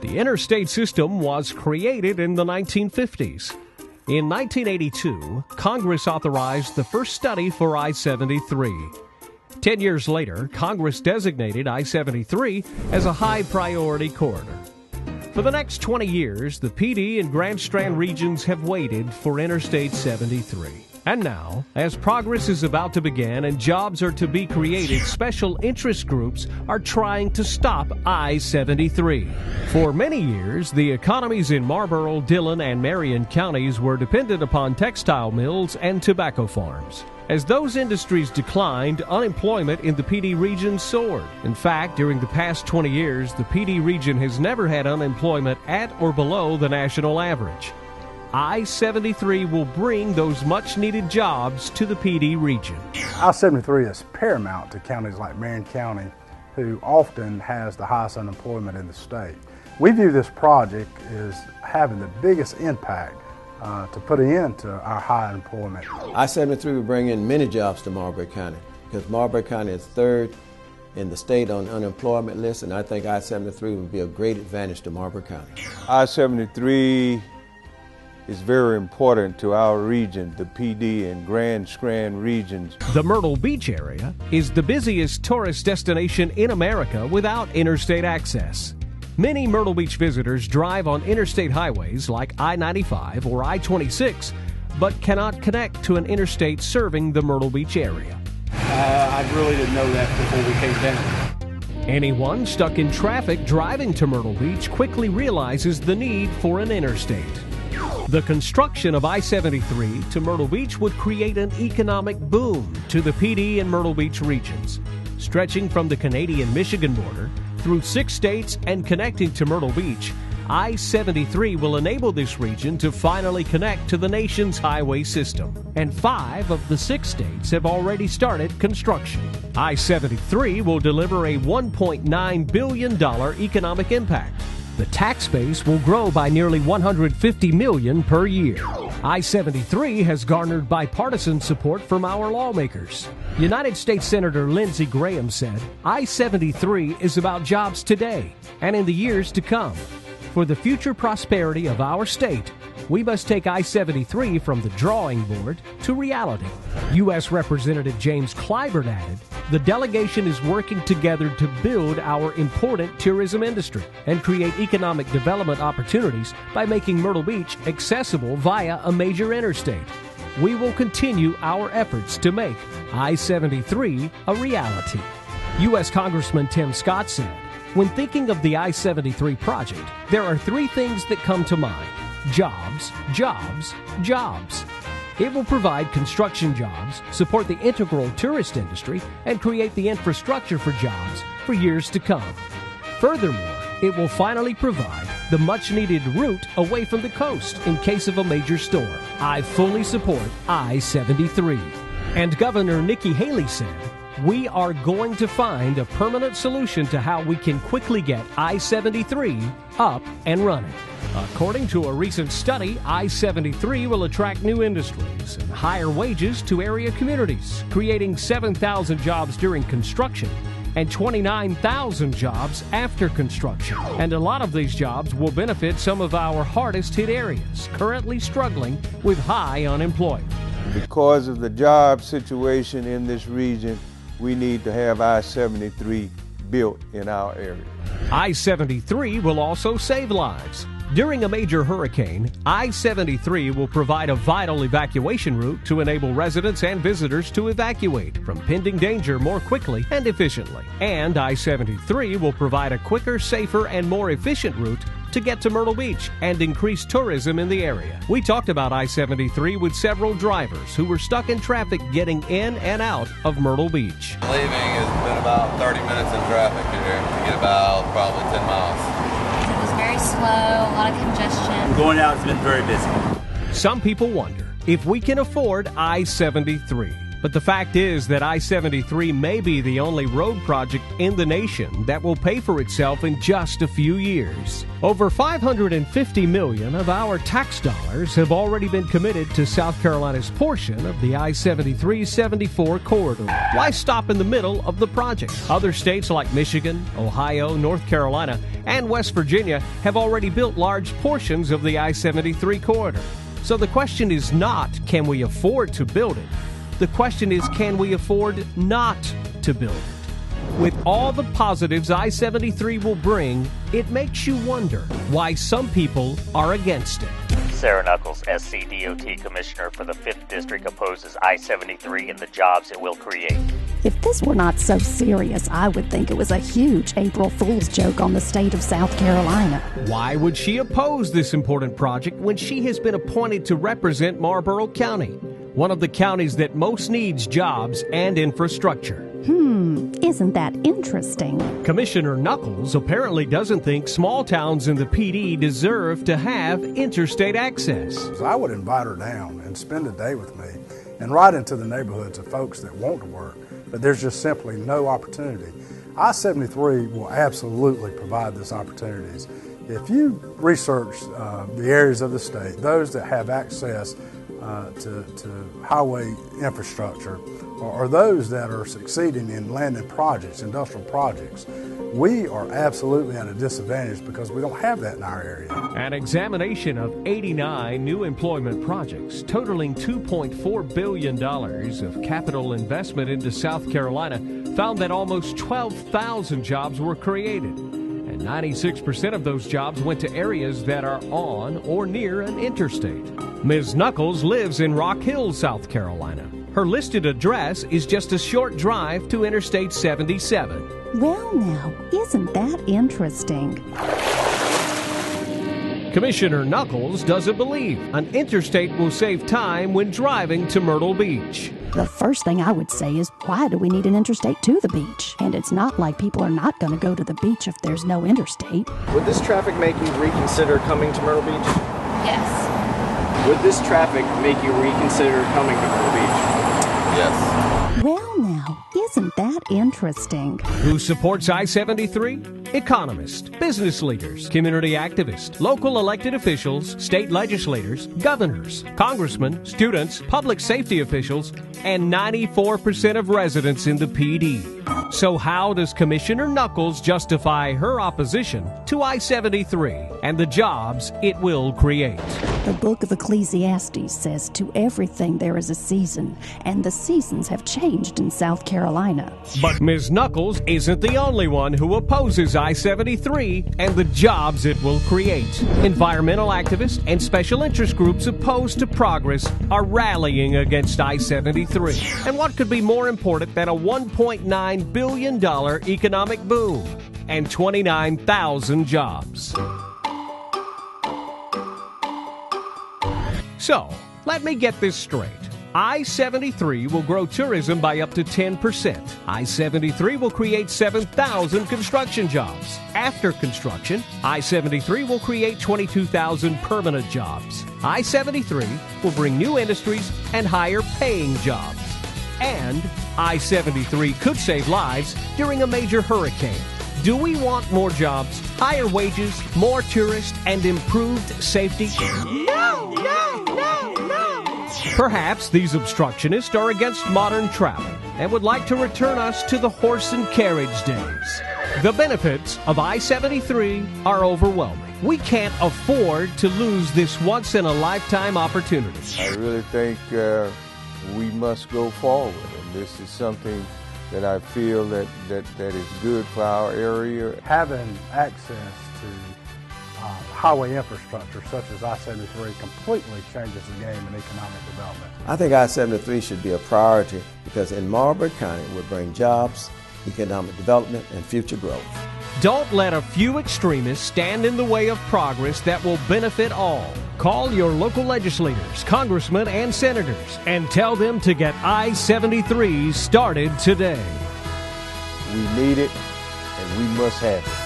The interstate system was created in the 1950s. In 1982, Congress authorized the first study for I-73. 10 years later, Congress designated I-73 as a high-priority corridor. For the next 20 years, the PD and Grand Strand regions have waited for Interstate 73. And now, as progress is about to begin and jobs are to be created, special interest groups are trying to stop I-73. For many years, the economies in Marlboro, Dillon, and Marion counties were dependent upon textile mills and tobacco farms. As those industries declined, unemployment in the PD region soared. In fact, during the past 20 years, the PD region has never had unemployment at or below the national average. I-73 will bring those much-needed jobs to the PD region. I-73 is paramount to counties like Marion County, who often has the highest unemployment in the state. We view this project as having the biggest impact to put an end to our high unemployment. I-73 will bring in many jobs to Marlboro County because Marlboro County is third in the state on unemployment list, and I think I-73 will be a great advantage to Marlboro County. I-73 is very important to our region, the PD and Grand Strand regions. The Myrtle Beach area is the busiest tourist destination in America without interstate access. Many Myrtle Beach visitors drive on interstate highways like I-95 or I-26, but cannot connect to an interstate serving the Myrtle Beach area. I really didn't know that before we came down. Anyone stuck in traffic driving to Myrtle Beach quickly realizes the need for an interstate. The construction of I-73 to Myrtle Beach would create an economic boom to the PD and Myrtle Beach regions. Stretching from the Canadian-Michigan border through 6 states and connecting to Myrtle Beach, I-73 will enable this region to finally connect to the nation's highway system. And 5 of the 6 states have already started construction. I-73 will deliver a $1.9 billion economic impact. The tax base will grow by nearly $150 million per year. I-73 has garnered bipartisan support from our lawmakers. United States Senator Lindsey Graham said, I-73 is about jobs today and in the years to come. For the future prosperity of our state, we must take I-73 from the drawing board to reality. U.S. Representative James Clyburn added, the delegation is working together to build our important tourism industry and create economic development opportunities by making Myrtle Beach accessible via a major interstate. We will continue our efforts to make I-73 a reality. U.S. Congressman Tim Scott said, when thinking of the I-73 project, there are 3 things that come to mind. Jobs, jobs, jobs. It will provide construction jobs, support the integral tourist industry, and create the infrastructure for jobs for years to come. Furthermore, it will finally provide the much-needed route away from the coast in case of a major storm. I fully support I-73. And Governor Nikki Haley said, we are going to find a permanent solution to how we can quickly get I-73 up and running. According to a recent study, I-73 will attract new industries and higher wages to area communities, creating 7,000 jobs during construction and 29,000 jobs after construction. And a lot of these jobs will benefit some of our hardest hit areas, currently struggling with high unemployment. Because of the job situation in this region, we need to have I-73 built in our area. I-73 will also save lives. During a major hurricane, I-73 will provide a vital evacuation route to enable residents and visitors to evacuate from pending danger more quickly and efficiently. And I-73 will provide a quicker, safer, and more efficient route to get to Myrtle Beach and increase tourism in the area. We talked about I-73 with several drivers who were stuck in traffic getting in and out of Myrtle Beach. Leaving has been about 30 minutes in traffic here to get about probably 10 miles. It was very slow, a lot of congestion. Going out, it's been very busy. Some people wonder if we can afford I-73. But the fact is that I-73 may be the only road project in the nation that will pay for itself in just a few years. Over $550 million of our tax dollars have already been committed to South Carolina's portion of the I-73-74 corridor. Why stop in the middle of the project? Other states like Michigan, Ohio, North Carolina, and West Virginia have already built large portions of the I-73 corridor. So the question is not, can we afford to build it? The question is, can we afford not to build it? With all the positives I-73 will bring, it makes you wonder why some people are against it. Sarah Knuckles, SCDOT Commissioner for the 5th District, opposes I-73 and the jobs it will create. If this were not so serious, I would think it was a huge April Fool's joke on the state of South Carolina. Why would she oppose this important project when she has been appointed to represent Marlboro County, one of the counties that most needs jobs and infrastructure? Isn't that interesting? Commissioner Knuckles apparently doesn't think small towns in the PD deserve to have interstate access. I would invite her down and spend a day with me and ride into the neighborhoods of folks that want to work, but there's just simply no opportunity. I-73 will absolutely provide those opportunities. If you research the areas of the state, those that have access to highway infrastructure, or those that are succeeding in landing projects, industrial projects, we are absolutely at a disadvantage because we don't have that in our area. An examination of 89 new employment projects totaling $2.4 billion of capital investment into South Carolina found that almost 12,000 jobs were created. And 96% of those jobs went to areas that are on or near an interstate. Ms. Knuckles lives in Rock Hill, South Carolina. Her listed address is just a short drive to Interstate 77. Well, now, isn't that interesting? Commissioner Knuckles doesn't believe an interstate will save time when driving to Myrtle Beach. The first thing I would say is, why do we need an interstate to the beach? And it's not like people are not going to go to the beach if there's no interstate. Would this traffic make you reconsider coming to Myrtle Beach? Yes. Would this traffic make you reconsider coming to Myrtle Beach? Yes. Well, now, isn't that interesting? Who supports I-73? Economists, business leaders, community activists, local elected officials, state legislators, governors, congressmen, students, public safety officials, and 94% of residents in the PD. So how does Commissioner Knuckles justify her opposition to I-73 and the jobs it will create? The book of Ecclesiastes says, to everything there is a season, and the seasons have changed in South Carolina. But Ms. Knuckles isn't the only one who opposes I-73 and the jobs it will create. Environmental activists and special interest groups opposed to progress are rallying against I-73. And what could be more important than a $1.9 billion economic boom and 29,000 jobs? So, let me get this straight. I-73 will grow tourism by up to 10%. I-73 will create 7,000 construction jobs. After construction, I-73 will create 22,000 permanent jobs. I-73 will bring new industries and higher paying jobs. And I-73 could save lives during a major hurricane. Do we want more jobs, higher wages, more tourists, and improved safety? No, no, no, no! Perhaps these obstructionists are against modern travel and would like to return us to the horse and carriage days. The benefits of I-73 are overwhelming. We can't afford to lose this once-in-a-lifetime opportunity. I really think we must go forward, and this is something that I feel that is good for our area. Having access to highway infrastructure such as I-73 completely changes the game in economic development. I think I-73 should be a priority because in Marlboro County it would bring jobs, economic development, and future growth. Don't let a few extremists stand in the way of progress that will benefit all. Call your local legislators, congressmen, and senators and tell them to get I-73 started today. We need it, and we must have it.